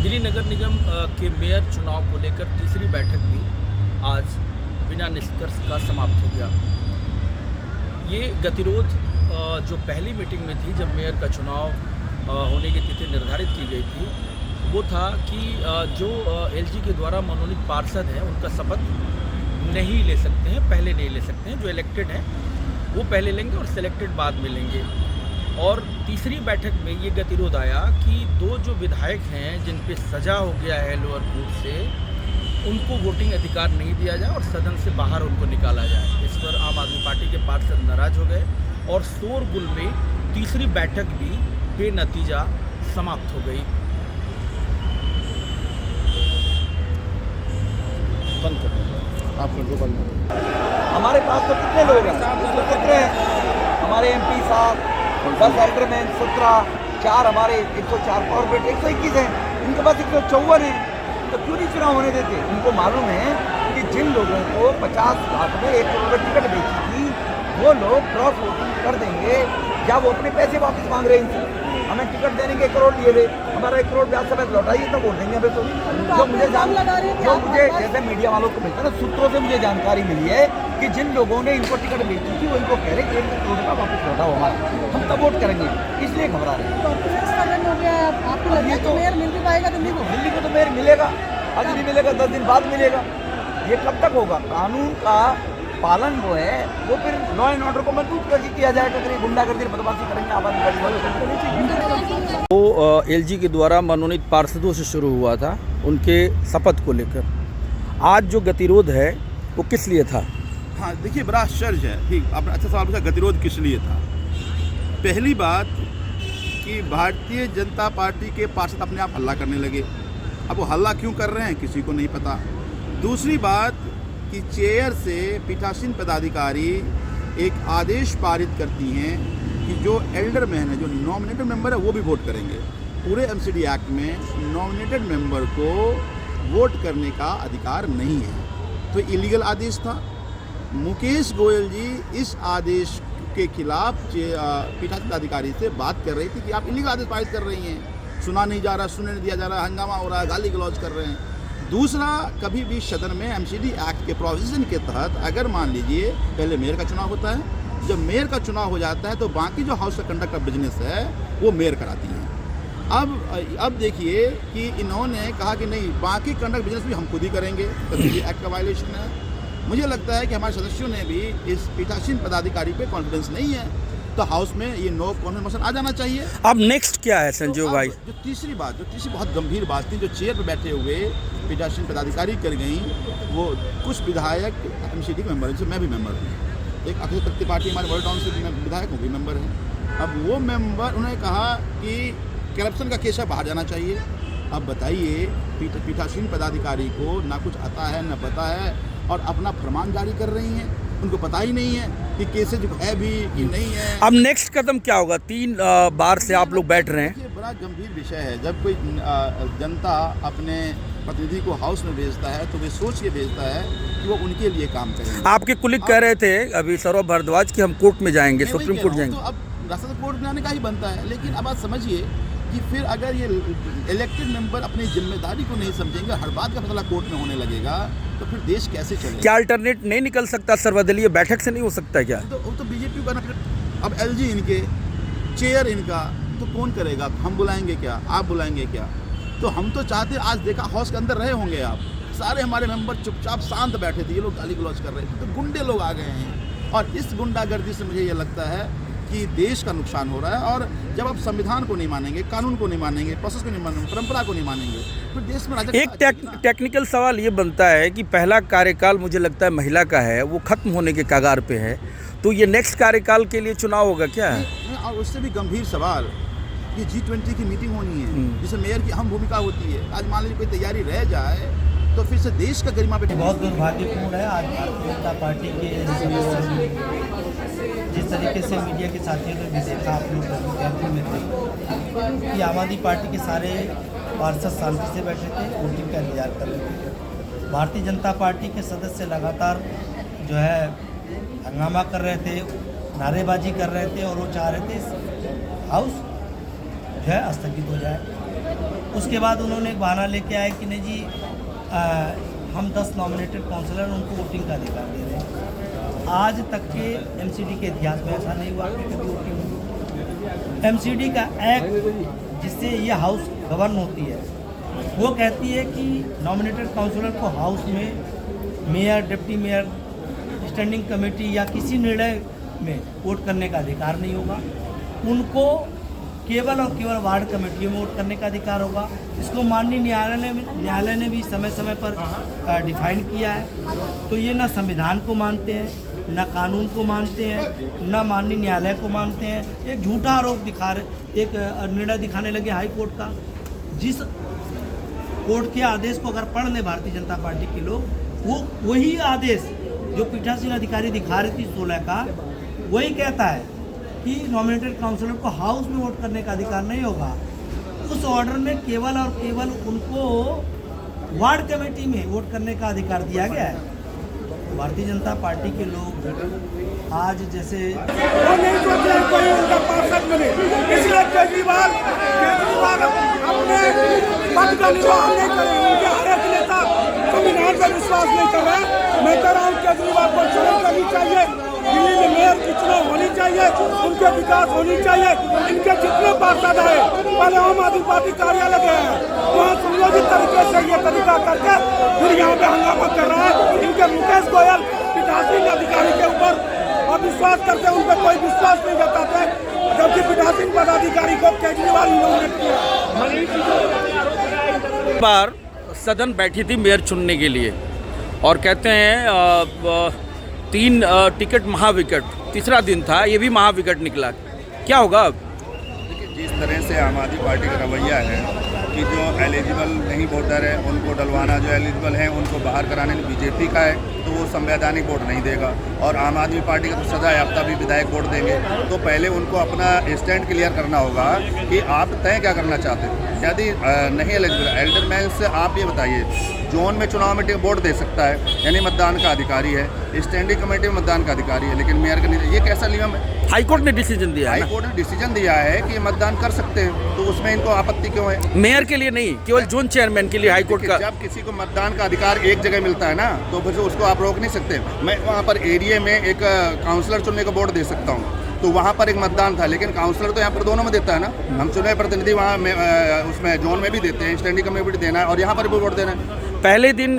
दिल्ली नगर निगम के मेयर चुनाव को लेकर तीसरी बैठक भी आज बिना निष्कर्ष का समाप्त हो गया। ये गतिरोध जो पहली मीटिंग में थी जब मेयर का चुनाव होने की तिथि निर्धारित की गई थी, वो था कि जो एलजी के द्वारा मनोनीत पार्षद हैं उनका शपथ नहीं ले सकते हैं, पहले नहीं ले सकते हैं। जो इलेक्टेड हैं वो पहले लेंगे और सिलेक्टेड बाद में लेंगे। और तीसरी बैठक में ये गतिरोध आया कि दो जो विधायक हैं जिन पे सजा हो गया है लोअर कोर्ट से, उनको वोटिंग अधिकार नहीं दिया जाए और सदन से बाहर उनको निकाला जाए। इस पर आम आदमी पार्टी के पार्षद नाराज हो गए और शोरगुल में तीसरी बैठक भी बेनतीजा समाप्त हो गई। हमारे पास तो कितने लोग हैं? कितने हैं हमारे एमपी साहब, 10 एल्डरमैन, 17, 4 हमारे 104 कॉर्पोरेट, 121 हैं। इनके पास 154 हैं, तो क्यों नहीं चुनाव होने देते? उनको मालूम है कि जिन लोगों को 50 लाख में 1 करोड़ टिकट बेची थी, वो लोग क्रॉस वोटिंग कर देंगे या वो अपने पैसे वापस मांग रहे हैं इनसे। हमें टिकट देने के 1 करोड़ दिए थे, हमारा 1 करोड़ ब्याज समेत लौटाइए तो वोट देंगे हमें। तो जो मुझे जैसे मीडिया वालों को मिलता है ना, सूत्रों से मुझे जानकारी मिली है कि जिन लोगों ने इनको टिकट बेची थी वो इनको कह रहे कि 1 करोड़ रुपया वापस लौटाओ हमारा, हम तब वोट करेंगे, इसलिए घबरा रहे हैं। आपको लगे तो मेयर मिल भी पाएगा दिल्ली को? दिल्ली को तो मेयर मिलेगा, आज नहीं मिलेगा 10 दिन बाद मिलेगा। ये कब तक होगा? कानून का पालन वो है, वो फिर लॉ एंड ऑर्डर को मजबूत करके किया जाएगा। अगर गुंडागर्दी बदमाशी करेंगे आवाज वो एलजी के द्वारा मनोनीत पार्षदों से शुरू हुआ था उनके शपथ को लेकर। आज जो गतिरोध है वो किस लिए था? हाँ देखिए, बड़ा आश्चर्य है। ठीक, आपने अच्छा सवाल पूछा, गतिरोध किस लिए था। पहली बात कि भारतीय जनता पार्टी के पार्षद अपने आप हल्ला करने लगे। अब वो हल्ला क्यों कर रहे हैं किसी को नहीं पता। दूसरी बात कि चेयर से पीठासीन पदाधिकारी एक आदेश पारित करती हैं कि जो एल्डरमैन है, जो नॉमिनेटेड मेंबर है, वो भी वोट करेंगे। पूरे एमसीडी एक्ट में नॉमिनेटेड मेंबर को वोट करने का अधिकार नहीं है, तो इलीगल आदेश था। मुकेश गोयल जी इस आदेश के खिलाफ पीठासीन अधिकारी से बात कर रही थी कि आप इलीगल आदेश पारित कर रही हैं, सुना नहीं जा रहा, सुनने नहीं दिया जा रहा, हंगामा हो रहा है, गाली गलौज कर रहे हैं। दूसरा, कभी भी सदन में एमसीडी एक्ट के प्रोविजन के तहत अगर मान लीजिए पहले मेयर का चुनाव होता है, जब मेयर का चुनाव हो जाता है तो बाकी जो house of conduct of business है वो मेयर कराती है। अब देखिए कि इन्होंने कहा कि नहीं, बाकी कंडक्ट बिजनेस भी हम खुद ही करेंगे, तो एमसीडी एक्ट का वायलेशन है। मुझे लगता है कि हमारे सदस्यों ने भी इस पीठासीन पदाधिकारी पे कॉन्फिडेंस नहीं है, तो हाउस में ये नो कॉन्फिडेंस मोशन आ जाना चाहिए। अब नेक्स्ट क्या है संजीव भाई? जो तीसरी बहुत गंभीर बात थी, जो चेयर पर बैठे हुए पीठासीन पदाधिकारी कर गई, वो कुछ विधायक एमसीडी के मेंबर हैं, जो मैं भी मेंबर हूँ। एक अखिल शक्ति पार्टी हमारे वर्ल्ड टाउन से विधायक भी मेंबर हैं। अब वो मेंबर, उन्होंने कहा कि करप्शन का केस है, बाहर जाना चाहिए। अब बताइए, पीठासीन पदाधिकारी को ना कुछ आता है ना पता है और अपना फरमान जारी कर रही हैं, उनको पता ही नहीं है कि केसेज है भी कि नहीं है। अब नेक्स्ट कदम क्या होगा? 3 बार से आप लोग बैठ रहे हैं। ये बड़ा गंभीर विषय है। जब कोई जनता अपने प्रतिनिधि को हाउस में भेजता है तो वे सोच के भेजता है कि वो उनके लिए काम करेंगे। आपके कुलिग कह रहे थे अभी सौरभ भारद्वाज कि हम कोर्ट में जाएंगे, सुप्रीम कोर्ट जाएंगे। तो अब रास्ता तो कोर्ट में आने का ही बनता है, लेकिन अब आप समझिए कि फिर अगर ये इलेक्टेड मेंबर अपनी जिम्मेदारी को नहीं समझेंगे, हर बात का फैसला कोर्ट में होने लगेगा, तो फिर देश कैसे चलेगा? क्या अल्टरनेट नहीं निकल सकता? सर्वदलीय बैठक से नहीं हो सकता क्या? तो बीजेपी का ना, फिर अब एलजी इनके, चेयर इनका, तो कौन करेगा? हम बुलाएंगे क्या? आप बुलाएंगे क्या? तो हम तो चाहते, आज देखा हाउस के अंदर रहे होंगे आप, सारे हमारे मेंबर चुपचाप शांत बैठे थे, ये लोग गाली गलौज कर रहे थे, तो गुंडे लोग आ गए हैं। और इस गुंडागर्दी से मुझे ये लगता है कि देश का नुकसान हो रहा है। और जब आप संविधान को नहीं मानेंगे, कानून को नहीं मानेंगे, प्रोसेस को नहीं मानेंगे, परंपरा को नहीं मानेंगे, फिर देश में एक टेक्निकल सवाल ये बनता है कि पहला कार्यकाल मुझे लगता है महिला का है, वो खत्म होने के कगार पे है, तो ये नेक्स्ट कार्यकाल के लिए चुनाव होगा क्या है? और उससे भी गंभीर सवाल कि G20 की मीटिंग होनी है जिसमें मेयर की अहम भूमिका होती है। आज मान लीजिए कोई तैयारी रह जाए तो फिर से देश का गरिमा पे बहुत दुर्भाग्यपूर्ण है। आज भारतीय जनता पार्टी के जिस तरीके से मीडिया के साथियों ने भी देखा, आप लोग कैंपिंग में थे कि आम आदमी पार्टी के सारे पार्षद शांति से बैठे थे, वोटिंग का इंतजार कर रहे थे। भारतीय जनता पार्टी के सदस्य लगातार जो है हंगामा कर रहे थे, नारेबाजी कर रहे थे और वो चाह रहे थे हाउस जो है स्थगित हो जाए। उसके बाद उन्होंने एक बहाना लेके आए कि नहीं जी हम 10 नॉमिनेटेड काउंसलर उनको वोटिंग का अधिकार दे रहे हैं। आज तक के एमसीडी के इतिहास में ऐसा नहीं हुआ कि कभी वोटिंग हुई। एमसीडी का एक्ट जिससे ये हाउस गवर्न होती है वो कहती है कि नॉमिनेटेड काउंसलर को हाउस में mayor, deputy mayor, standing committee या किसी निर्णय में वोट करने का अधिकार नहीं होगा। उनको केवल और केवल वार्ड कमेटियों में वोट करने का अधिकार होगा। इसको माननीय न्यायालय ने भी समय समय पर डिफाइन किया है। तो ये ना संविधान को मानते हैं, ना कानून को मानते हैं, ना माननीय न्यायालय को मानते हैं। एक झूठा आरोप दिखा रहे, एक निर्णय दिखाने लगे हाई कोर्ट का, जिस कोर्ट के आदेश को अगर पढ़ लें भारतीय जनता पार्टी के लोग, वो वही आदेश जो पीठासीन अधिकारी दिखा रही थी 16 का, वही कहता है कि नॉमिनेटेड काउंसलर को हाउस में वोट करने का अधिकार नहीं होगा। उस ऑर्डर में केवल और केवल उनको वार्ड कमेटी में वोट करने का अधिकार दिया गया है। भारतीय जनता पार्टी के लोग आज जैसे वो नहीं सोच रहे कोई उनका पार्षद बने, इसलिए केजरीवाल अपने पद का निर्वाह नहीं करे। उनके हर एक नेता संविधान पर विश्वास नहीं कर रहे। मैं कह रहा हूँ केजरीवाल को चुनाव करनी चाहिए, दिल्ली में मेयर की चुनाव होनी चाहिए, उनके विकास होनी चाहिए। इनके जितने पार्षद आए पहले आम आदमी पार्टी कार्यालय गए हैं, वहाँ सुनियोजित तरीके से ये तरीका करके फिर यहाँ पे हंगामा कर रहा है। इनके मुकेश गोयल पीठासीन अधिकारी के ऊपर और विश्वास करते, उन पर कोई विश्वास नहीं जताते, जबकि पीठासीन पदाधिकारी को केजरीवाल नॉमिनेट किया। बार सदन बैठी थी मेयर चुनने के लिए और कहते हैं 3 टिकट महाविकट, तीसरा दिन था, ये भी महाविकट निकला। क्या होगा अब? देखिए, जिस तरह से आम आदमी पार्टी का रवैया है कि जो एलिजिबल नहीं वोटर है उनको डलवाना, जो एलिजिबल हैं उनको बाहर कराने, बीजेपी का है तो वो संवैधानिक वोट नहीं देगा और आम आदमी पार्टी का तो सजा याफ्ता भी विधायक वोट देंगे। तो पहले उनको अपना स्टैंड क्लियर करना होगा कि आप तय क्या करना चाहते हैं। यदि नहीं एलिजिबल एल्डरमैन से आप ये बताइए, जोन में चुनाव में वोट दे सकता है यानी मतदान का अधिकारी है, स्टैंडिंग कमेटी में मतदान का अधिकारी है, लेकिन मेयर का नहीं। ये कैसा नियम है? हाईकोर्ट ने डिसीजन दिया है। हाईकोर्ट ने डिसीजन दिया है कि मतदान कर सकते हैं, तो उसमें इनको आपत्ति क्यों है? मेयर के लिए नहीं, केवल जोन चेयरमैन के लिए हाईकोर्ट का। जब किसी को मतदान का अधिकार एक जगह मिलता है ना, तो फिर उसको आप रोक नहीं सकते। मैं वहाँ पर एरिया में एक काउंसलर चुनने का वोट दे सकता हूँ, तो वहाँ पर एक मतदान था, लेकिन काउंसलर तो यहाँ पर दोनों में देता है ना। हम चुने प्रतिनिधि वहाँ उसमें जोन में भी देते हैं, स्टैंडिंग कमेटी देना है और यहाँ पर भी वोट देना है। पहले दिन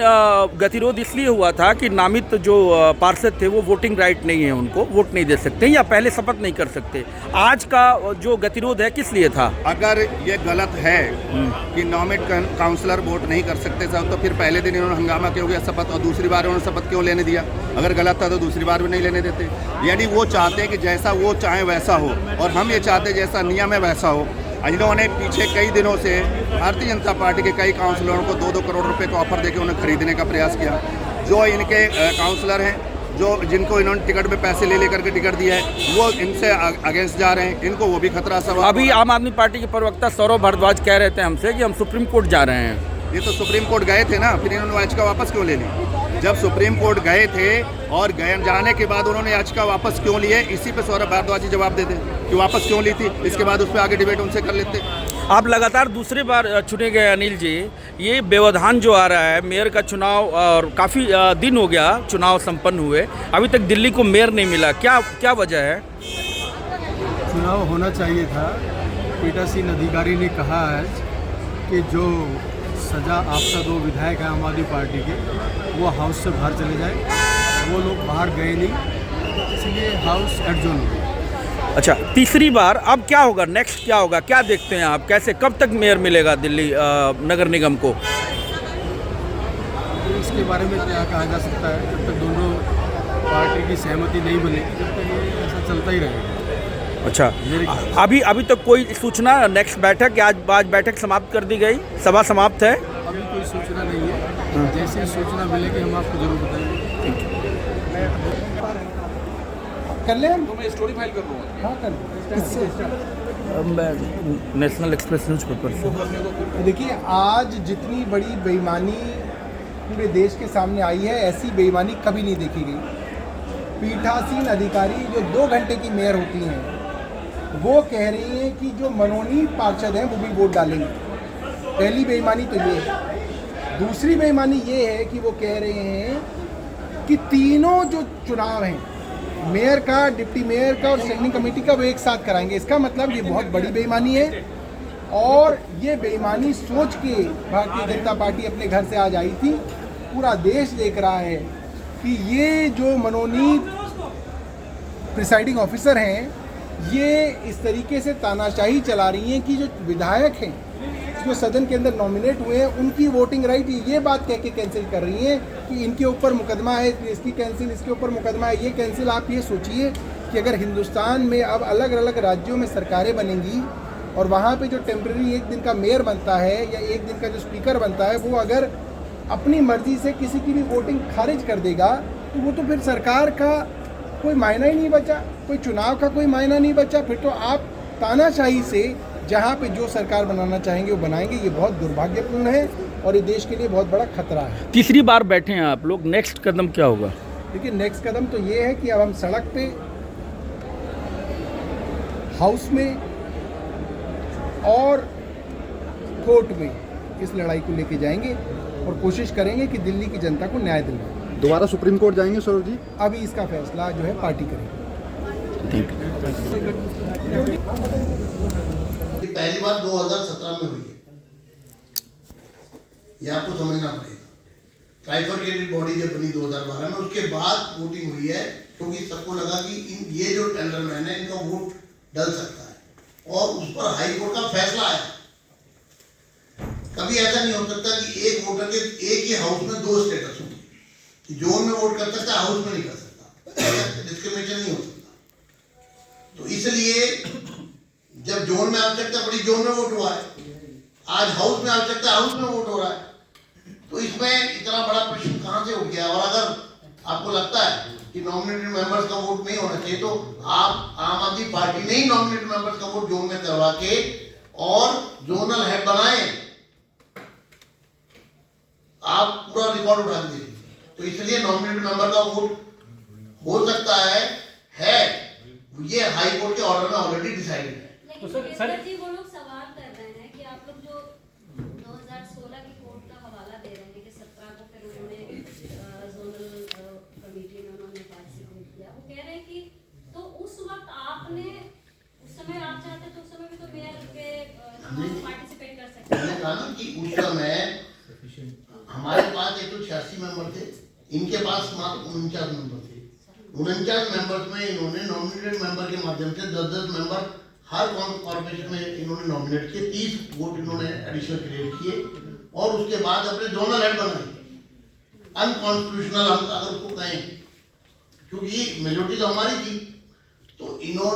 गतिरोध इसलिए हुआ था कि नामित जो पार्षद थे वो वोटिंग राइट नहीं है, उनको वोट नहीं दे सकते या पहले शपथ नहीं कर सकते। आज का जो गतिरोध है किस लिए था? अगर ये गलत है कि नॉमिनेट काउंसलर वोट नहीं कर सकते साहब, तो फिर पहले दिन इन्होंने हंगामा क्यों किया शपथ, और दूसरी बार उन्होंने शपथ क्यों लेने दिया? अगर गलत था तो दूसरी बार भी नहीं लेने देते। यानी वो चाहते हैं कि जैसा वो चाहे वैसा हो, और हम ये चाहते हैं जैसा नियम है वैसा हो। इन्होंने पीछे कई दिनों से भारतीय जनता पार्टी के कई काउंसलरों को 2-2 करोड़ रुपए का ऑफर देकर उन्हें खरीदने का प्रयास किया। जो इनके काउंसलर हैं, जो जिनको इन्होंने टिकट में पैसे ले लेकर के टिकट दिया है, वो इनसे अगेंस्ट जा रहे हैं, इनको वो भी खतरा सवाल। अभी आम आदमी पार्टी के प्रवक्ता सौरभ भारद्वाज कह रहे थे हमसे कि हम सुप्रीम कोर्ट जा रहे हैं। ये तो सुप्रीम कोर्ट गए थे ना, फिर इन्होंने याचिका वापस क्यों ले ली? जब सुप्रीम कोर्ट गए थे और जाने के बाद उन्होंने याचिका वापस क्यों ली है, इसी पे सौरभ भारद्वाज जी जवाब देते कि वापस क्यों ली थी। इसके बाद उस पर आगे डिबेट उनसे कर लेते। आप लगातार दूसरी बार चुने गए अनिल जी, ये व्यवधान जो आ रहा है मेयर का चुनाव, और काफ़ी दिन हो गया चुनाव संपन्न हुए, अभी तक दिल्ली को मेयर नहीं मिला, क्या वजह है? चुनाव होना चाहिए था। पीठासीन अधिकारी ने कहा है कि जो सजा आपका 2 विधायक हैं आम आदमी पार्टी के, वो हाउस से बाहर चले जाए। वो लोग बाहर गए नहीं, इसलिए हाउस एडजॉर्न हो गया। अच्छा, तीसरी बार अब क्या होगा? नेक्स्ट क्या होगा? क्या देखते हैं आप? कैसे, कब तक मेयर मिलेगा दिल्ली नगर निगम को? इसके बारे में क्या कहा जा सकता है? जब तक दोनों पार्टी की सहमति नहीं बनेगी, जब तक ये ऐसा चलता ही रहेगा। अच्छा, अभी तक कोई सूचना? नेक्स्ट बैठक, आज बैठक समाप्त कर दी गई, सभा समाप्त है? अभी कोई सूचना नहीं है, जैसे सूचना मिलेगी हम आपको जरूर बताएंगे। कर ले, मैं स्टोरी फाइल कर लूँगा। हाँ कर। नेशनल एक्सप्रेस न्यूज़पेपर से। देखिए, आज जितनी बड़ी बेईमानी पूरे देश के सामने आई है, ऐसी बेईमानी कभी नहीं देखी गई। पीठासीन अधिकारी जो 2 घंटे की मेयर होती हैं, वो कह रही हैं कि जो मनोनीत पार्षद हैं वो भी वोट डालेंगे। पहली बेईमानी तो ये है। दूसरी बेईमानी ये है कि वो कह रहे हैं कि तीनों जो चुनाव हैं, मेयर का, डिप्टी मेयर का और स्टैंडिंग कमेटी का, वो एक साथ कराएंगे। इसका मतलब ये बहुत बड़ी बेईमानी है और ये बेईमानी सोच के भारतीय जनता पार्टी अपने घर से आज आई थी। पूरा देश देख रहा है कि ये जो मनोनीत प्रिसाइडिंग ऑफिसर हैं, ये इस तरीके से तानाशाही चला रही हैं कि जो विधायक हैं जो सदन के अंदर नॉमिनेट हुए हैं उनकी वोटिंग राइट ये बात कह के कैंसिल कर रही हैं कि इनके ऊपर मुकदमा है, इसकी कैंसिल, इसके ऊपर मुकदमा है, ये कैंसिल। आप ये सोचिए कि अगर हिंदुस्तान में अब अलग अलग राज्यों में सरकारें बनेंगी और वहाँ पे जो टेम्प्रेरी एक दिन का मेयर बनता है या एक दिन का जो स्पीकर बनता है, वो अगर अपनी मर्जी से किसी की भी वोटिंग खारिज कर देगा तो वो तो फिर सरकार का कोई मायना ही नहीं बचा, कोई चुनाव का कोई मायना नहीं बचा। फिर तो आप तानाशाही से जहाँ पे जो सरकार बनाना चाहेंगे वो बनाएंगे। ये बहुत दुर्भाग्यपूर्ण है और ये देश के लिए बहुत बड़ा खतरा है। तीसरी बार बैठे हैं आप लोग, नेक्स्ट कदम क्या होगा? देखिए, नेक्स्ट कदम तो ये है कि अब हम सड़क पे, हाउस में और कोर्ट में इस लड़ाई को लेके जाएंगे और कोशिश करेंगे कि दिल्ली की जनता को न्याय दिलाएं। दोबारा सुप्रीम कोर्ट जाएंगे सौरभ जी? अभी इसका फैसला जो है पार्टी करेगी। पहली बार 2017 में हुई है, ये आपको समझना पड़ेगा। ट्राइफर्केटेड बॉडी जब बनी 2012 में, उसके बाद वोटिंग हुई है क्योंकि सबको लगा कि ये जो टेंडरमैन है इनका वोट डल सकता है और उस पर हाई कोर्ट का फैसला आया। कभी ऐसा नहीं हो सकता कि एक वोटर के एक ही हाउस में दो स्टेटस होंगे, कि जोन में वोट कर सकता है, हाउस में नहीं कर सकता, डिस्क्रिमिनेशन नहीं हो सकता। तो इसलिए जब जोन में आवश्यकता पड़ी, जोन में वोट हुआ है, आज हाउस में आवश्यकता, हाउस में वोट हो रहा है। तो इसमें इतना बड़ा प्रश्न कहां से उठ गया? और अगर आपको लगता है कि नॉमिनेटेड मेंबर्स का वोट नहीं होना चाहिए तो आप आम आदमी पार्टी ने ही नॉमिनेटेड मेंबर्स का वोट जोन में करवा के और जोनल हेड बनाए, आप पूरा रिकॉर्ड उठा दीजिए। तो इसलिए नॉमिनेटेड मेंबर का वोट हो सकता है ये हाई कोर्ट के ऑर्डर में ऑलरेडी डिसाइडेड है। तो सर जी वो लोग सवाल कर रहे हैं कि आप लोग जो 2016 की कोर्ट का हवाला दे रहे हैं कि 17 को फिर उन्होंने जोनल कमेटी में उन्होंने पार्टिसिपेट किया, वो कह रहे हैं कि तो उस वक्त आपने, उस समय आप चाहते तो उस समय भी तो मेयर के पार्टिसिपेट कर सकते हैं। मैंने कहा ना कि उस समय हमारे पास 186 मेंबर थे, इनके पास मात्र 49 मेंबर थे। 49 मेंबर्स में इन्होंने नॉमिनेटेड मेंबर के माध्यम से 10-10 मेंबर हर कॉर्पोरेशन में इन्होंने नॉमिनेट किए, 30 वोट इन्होंने एडिशनल क्रिएट किए और उसके बाद अपने जोनल हेड बनाए। अनकॉन्स्टिट्यूशनल हम अगर उसको कहें, क्योंकि मेजोरिटी तो हमारी थी, तो इन्होंने